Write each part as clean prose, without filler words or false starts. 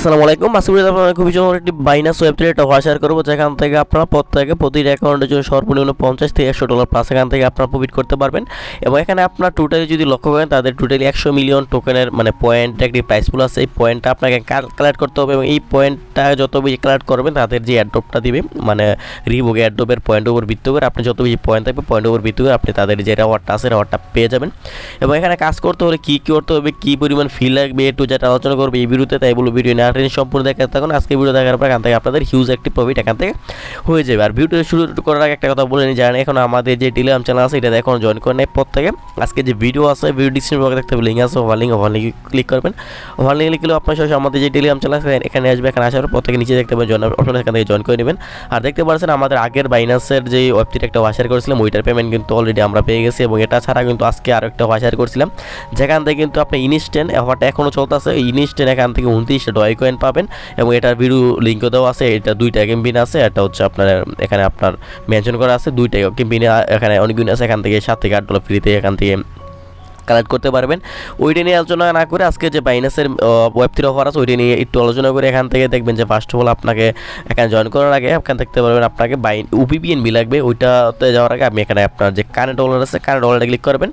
আসসালামু আলাইকুম। আজকে আপনারা খুবই চমৎকার একটি Binance web three offer share করবো, যেখান থেকে আপনারা প্রতিটি অ্যাকাউন্টের জন্য সর্বনিম্ন $50 থেকে $100 প্লাস এখান থেকে আপনারা প্রফিট করতে পারবেন। এবং এখানে আপনার টোটালি যদি লক্ষ্য করেন, তাদের টোটালি 100 মিলিয়ন টোকেনের পয়েন্ট একটি প্রাইস পুল আছে। এই পয়েন্টটা আপনাকে কালেক্ট করতে হবে এবং এই পয়েন্টটা যত বেশি কালেক্ট করবেন, তাদের যে অ্যাড্রপটা দিবে রিবুক অ্যাড্রপের পয়েন্টের উপর ভিত্তি করে আপনি যত বেশি পয়েন্ট থাকবে পয়েন্টের উপর ভিত্তি করে আপনি তাদের যে রেওয়ার্ডটা আছে রেওয়ার্ডটা পেয়ে যাবেন। এবং এখানে কাজ করতে হলে কী করতে হবে, কী পরিমাণ ফি লাগবে, একটু যেটা আলোচনা করবে এই ভিডিওতে, তাই বলবো ভিডিও না সম্পূর্ণ দেখতে থাকুন। আজকে ভিডিও দেখার পর এখান থেকে আপনাদের হিউজ একটি প্রফিট এখান থেকে হয়ে যাবে। আর ভিডিও শুরু করার আগে একটা কথা বলে নিই, জানেন এখন আমাদের যে টেলিগ্রাম চ্যানেল আছে এটা এখন জয়েন করে নেয় পর থেকে আজকে যে ভিডিও আছে ভিডিও ডিসক্রিপশন বক্সে দেখতে হবে লিঙ্ক আছে, ওভার লিঙ্ক ক্লিক করবেন। ওভার লিঙ্ক ক্লিক করলে আপনার সরাসরি আমাদের যে টেলিগ্রাম চ্যানেল আছে এখানে আসবে। এখানে আসার পর থেকে নিচে দেখতে পাবেন জয়েন অপশন, এখান থেকে জয়েন করে নেবেন। আর দেখতে পাচ্ছেন আমাদের আগের বাইনান্সের যে ওয়েবসাইট একটা শেয়ার করেছিলাম, ওইটার পেমেন্ট কিন্তু অলরেডি আমরা পেয়ে গেছি। এবং এটা ছাড়া কিন্তু আজকে আরও একটা শেয়ার করেছিলাম, যেখান থেকে কিন্তু আপনি ইনস্ট্যান্ট অফারটা এখনও চলতেছে। ইনস্ট্যান্ট এখান থেকে 29টা ডয় কয়েন পাবেন এবং এটার ভিডিও লিঙ্কও দেওয়া আছে। এটা দুইটা ক্যাম্পেইন আছে, এটা হচ্ছে আপনার এখানে আপনার মেনশন করা আছে দুইটা ক্যাম্পেইনে। এখানে অনেকগুলো আছে, এখান থেকে $7 থেকে $8 ফ্রিতে এখান থেকে কালেক্ট করতে পারবেন। ওইটা নিয়ে আলোচনা না করে আজকে যে বাইনান্সের ওয়েব থ্রি অফার আছে ওইটা নিয়ে একটু আলোচনা করে এখান থেকে দেখবেন যে ফার্স্ট অফ অল আপনাকে এখানে জয়েন করার আগে এখানে দেখতে পারবেন আপনাকে UPBNB লাগবে। ওইটাতে যাওয়ার আগে আপনি এখানে আপনার যে কারেন্ট ওয়ালেট আছে কারেন্ট ওয়ালেটে ক্লিক করবেন।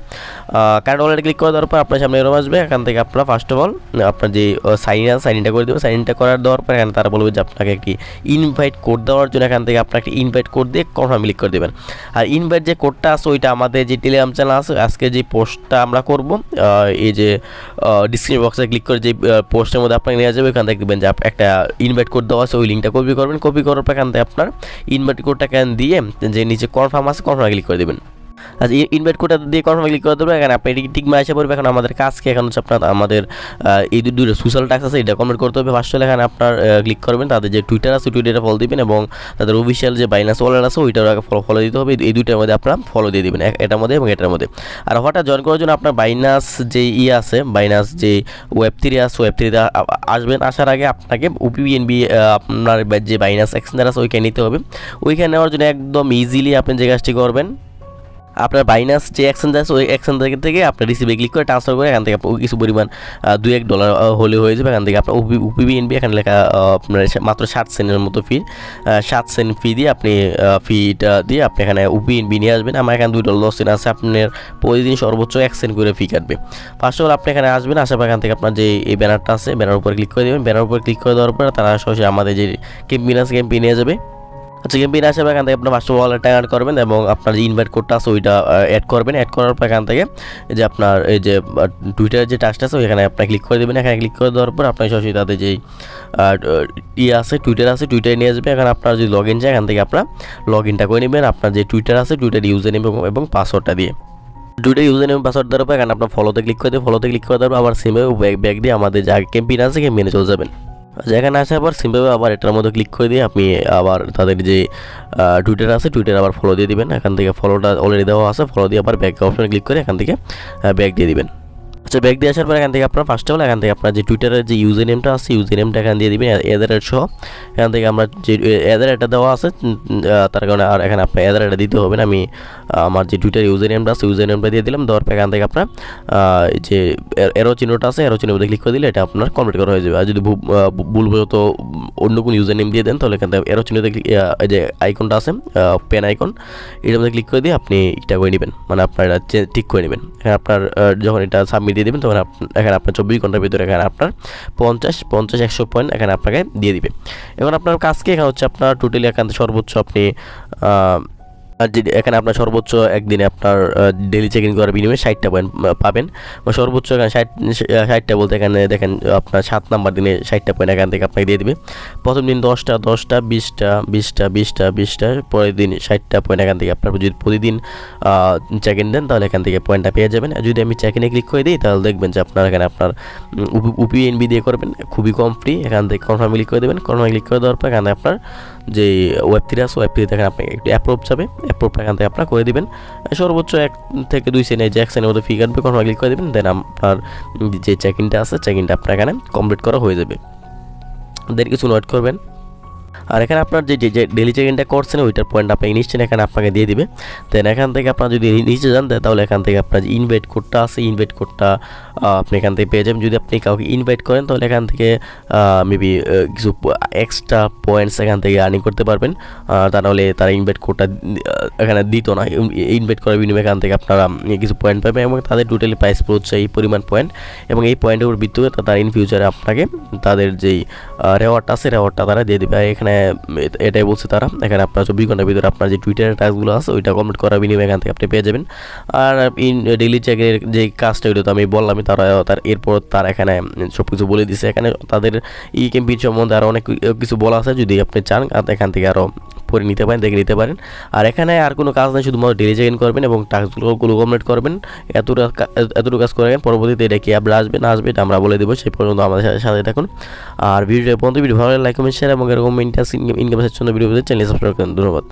কারেন্ট ওয়ালেটে ক্লিক করে দেওয়ার পর আপনার সামনে এরকম আসবে। এখান থেকে আপনার ফার্স্ট অফ অল আপনার যে সাইন ইনটা করে দেবেন। সাইন ইনটা করার দেওয়ার পর এখানে তারা বলবে যে আপনাকে একটি ইনভাইট কোড দেওয়ার জন্য এখান থেকে আপনার একটি ইনভাইট কোড দিয়ে কনফার্ম ক্লিক করে দেবেন। আর ইনভাইট যে কোডটা আছে ওইটা আমাদের যে টেলিগ্রাম চ্যানেল আছে আজকে যে পোস্টটা আমরা করবো এই যে ডিসক্রিপশন বক্সে ক্লিক করে যে পোস্টের মধ্যে আপনাকে নিয়ে যাবে, ওখান থেকে দেখবেন যে একটা ইনভাইট কোড দেওয়া আছে, ওই লিঙ্কটা কপি করবেন। কপি করার পর এখান থেকে আপনার ইনভাইট কোডটা দিয়ে যে নিচে কনফার্ম আছে কনফার্মে ক্লিক করে দেবেন। আচ্ছা, ইনভাইট কোডটা দিয়ে কনফার্মে ক্লিক করে দেবেন। এখানে আপনি টিক মারা এসে পড়বে। এখন আমাদের কাজকে এখন হচ্ছে আপনার আমাদের এই দুটো সোশ্যাল টাস্ক আছে এটা কমপ্লিট করতে হবে। ফার্স্ট হলে এখানে আপনার ক্লিক করবেন, তাদের যে টুইটার আছে টুইটারে ফলো দিবেন এবং তাদের অফিসিয়াল যে বাইনান্স ওয়ালেট আছে ওইটার আগে ফলো দিতে হবে। এই দুইটার মধ্যে আপনারা ফলো দিয়ে দেবেন, এটার মধ্যে এবং এটার মধ্যে। আর অফারটা জয়েন করার জন্য আপনার বাইনান্স যে আছে বাইনান্স যে ওয়েব থ্রি আছে ওয়েব থ্রিতে আসবেন। আসার আগে আপনাকে UPBNB আপনার যে বাইনান্স এক্সচেঞ্জার আছে ওইখানে নিতে হবে। ওইখানে নেওয়ার জন্য একদম ইজিলি আপনি যে কাজটি করবেন, আপনার বাইনান্স যে এক্সচেঞ্জ আছে ওই এক্সচেঞ্জ থেকে আপনার রিসিভে ক্লিক করে ট্রান্সফার করে এখান থেকে কিছু পরিমাণ $2-1 হলে হয়ে যাবে। এখান থেকে আপনার UPBNB এখানে লেখা আপনার মাত্র 7 সেন্টের মতো ফি, 7 সেন্ট ফি দিয়ে আপনি ফিটা দিয়ে আপনি এখানে UPBNB নিয়ে আসবেন। আমার এখানে $2 সেন্ট আছে, আপনার প্রতিদিন সর্বোচ্চ 1 সেন্ট করে ফি কাটবে। ফার্স্ট অফ অল আপনি এখানে আসবেন, আসার পর এখান থেকে আপনার যে এই ব্যানারটা আছে ব্যানার উপরে ক্লিক করে দেবেন। ব্যানার উপরে ক্লিক করে দেওয়ার পর তারা সরাসরি আমাদের যে ক্যাম্পেইন আছে ক্যাম্পেইন নিয়ে যাবে। আচ্ছা, ক্যাম্পেইন আসবে এখান থেকে আপনার ফার্স্ট অফ ওয়ালেটটা অ্যাড করবেন এবং আপনার যে ইনভাইট কোডটা আছে ওইটা অ্যাড করবেন। অ্যাড করার পর এখান থেকে যে আপনার এই যে টুইটারের যে টাস্কটা আছে ওইখানে আপনি ক্লিক করে দেবেন। এখানে ক্লিক করে দেওয়ার পর আপনার সরাসরি তাদের যেই আছে টুইটারে নিয়ে যাবে। এখানে আপনার যদি লগ ইন চাই এখান থেকে আপনার লগ ইনটা করে নেবেন আপনার যে টুইটার আছে টুইটার ইউজার নেম এবং পাসওয়ার্ডটা দিয়ে। টুইটার ইউজার নেম পাসওয়ার্ড দেওয়ার পর এখানে আপনার ফলোতে ক্লিক করে দেবেন। ফলোতে ক্লিক করে দেওয়ার পর আবার সিমে ব্যাক দিয়ে আমাদের যে ক্যাম্পেইন আছে ক্যাম্পেইনে চলে যাবেন। এখানে আসার পর সিম্পলি আবার এটার মধ্যে ক্লিক করে দিয়ে আপনি আবার তাদের যে টুইটার আছে টুইটার আবার ফলো দিয়ে দিবেন। এখান থেকে ফলোটা অলরেডি দেওয়া আছে, ফলো দিয়ে আবার ব্যাক অপশনে ক্লিক করে এখান থেকে ব্যাক দিয়ে দিবেন। আচ্ছা, ব্যাক দিয়ে আসার পর এখান থেকে আপনার ফার্স্ট অফ অল এখান থেকে আপনার যে টুইটারের যে ইউজার নেমটা আছে ইউজার নেমটা এখানে দিয়ে দিবেন এদারের সহ। এখান থেকে আমরা যে এদারেটা দেওয়া আছে তার কারণে আর এখানে আপনার এদারেটা দিতে হবে না। আমি আমার যে টুইটার ইউজার নেমটা আছে ইউজার নেমটা দিয়ে দিলাম। দেওয়ার পর এখান থেকে আপনার যে এরো চিহ্নটা আছে এরো চিহ্নের মধ্যে ক্লিক করে দিলে এটা আপনার কমপ্লিট করা হয়ে যাবে। আর যদি ভুলবশত অন্য কোনো ইউজার নেম দিয়ে দেন তাহলে এখান থেকে এরো চিহ্নতে যে আইকনটা আছে পেন আইকন এটার মধ্যে ক্লিক করে দিয়ে আপনি এটা করে নেবেন, আপনার এটা ঠিক করে নেবেন। এখানে আপনার যখন এটা সাবমিট দিয়ে দেবেন তখন এখানে আপনার 24 ঘন্টার ভিতরে এখানে আপনার 50-100 পয়েন্ট এখানে আপনাকে দিয়ে দিবে। এখন আপনার কাজকে এখানে হচ্ছে আপনার টোটালি এখান থেকে সর্বোচ্চ আপনি এখানে আপনার সর্বোচ্চ একদিনে আপনার ডেলি চেক ইন করার বিনিময়ে 60টা পয়েন্ট পাবেন। সর্বোচ্চ এখানে 60টা বলতে এখানে দেখেন আপনার 7 নাম্বার দিনে 60টা পয়েন্ট এখান থেকে আপনাকে দিয়ে দেবে। প্রথম দিন 10টা 20টা পরের দিন 60টা পয়েন্ট এখান থেকে আপনার যদি প্রতিদিন চেক ইন দেন তাহলে এখান থেকে পয়েন্টটা পেয়ে যাবেন। যদি আমি চেক ইনে ক্লিক করে দিই তাহলে দেখবেন যে আপনার এখানে আপনার UPBNB দিয়ে করবেন, খুবই কম ফ্রি। এখান থেকে কনফার্ম ক্লিক করে দেবেন। কনফার্ম ক্লিক করে দেওয়ার পর এখানে আপনার যে ওয়েব থ্রি আছে ওয়েব থ্রি দেখেন আপনি একটু অ্যাপ্রুভ যাবে, অ্যাপ্রুভটা এখান থেকে আপনার করে দেবেন। সর্বোচ্চ 1 থেকে 2 সেন্ট যে 1 সেন্টের মতো ফি কাটবে। কনফার্ম ক্লিক করে দেবেন, দেন আপনার যে চেক ইনটা আছে চেক ইনটা আপনার এখানে কমপ্লিট করা হয়ে যাবে। দেন কিছু নোট করবেন। আর এখানে আপনার যে ডেইলি চেক ইনটা করছেন ওইটার পয়েন্ট আপনি ইনস্ট্যান্ট এখানে আপনাকে দিয়ে দিবে। দেন এখান থেকে আপনার যদি নিচে যান তাহলে এখান থেকে আপনার যে ইনভাইট কোডটা আছে ইনভাইট কোডটা আপনি এখান থেকে পেয়ে যাবেন। যদি আপনি কাউকে ইনভাইট করেন তাহলে এখান থেকে মেবি কিছু এক্সট্রা পয়েন্টস এখান থেকে আর্নিং করতে পারবেন। তা নাহলে তারা ইনভাইট কোডটা এখানে দিত না। ইনভাইট করার বিনিময়ে এখান থেকে আপনারা কিছু পয়েন্ট পাবেন এবং তাদের টোটালি প্রাইস হচ্ছে এই পরিমাণ পয়েন্ট, এবং এই পয়েন্টের উপর ভিত্তি করে তারা ইন ফিউচারে আপনাকে তাদের যেই রেওয়ার্ডটা আছে রেওয়ার্ডটা তারা দিয়ে দেবে। এখানে এটাই বলছে তারা, এখানে আপনার 24 ঘন্টার ভিতরে আপনার যে টুইটারের টাস্কগুলো আছে ওইটা কমপ্লিট করার বিনিময়ে এখান থেকে আপনি পেয়ে যাবেন। আর ডেইলি চেকের যে কাজটা ওইটা তো আমি বললাম, তার এরপর তার এখানে সব কিছু বলে দিছে। এখানে তাদের ই ক্যাম্পেইন সম্বন্ধে আরও অনেক কিছু বলা আছে, যদি আপনি চান এখান থেকে আরও পড়ে নিতে পারেন, দেখে নিতে পারেন। আর এখানে আর কোনো কাজ নেই, শুধুমাত্র ডেইলি চেক ইন করবেন এবং টাস্কগুলো কমপ্লিট করবেন। এতটুকু কাজ করে রাখেন, পরবর্তীতে এটা কি আপডেট আসবে না আসবে এটা আমরা বলে দেবো, সেই পর্যন্ত আমাদের সাথে থাকুন। আর ভিডিওটা পর্যন্ত ভিডিও ভালো লাগে লাইক কমেন্ট শেয়ার এবং এরকম ইনকাম জন্য ভিডিও চ্যানেল সাবস্ক্রাইব করুন। ধন্যবাদ।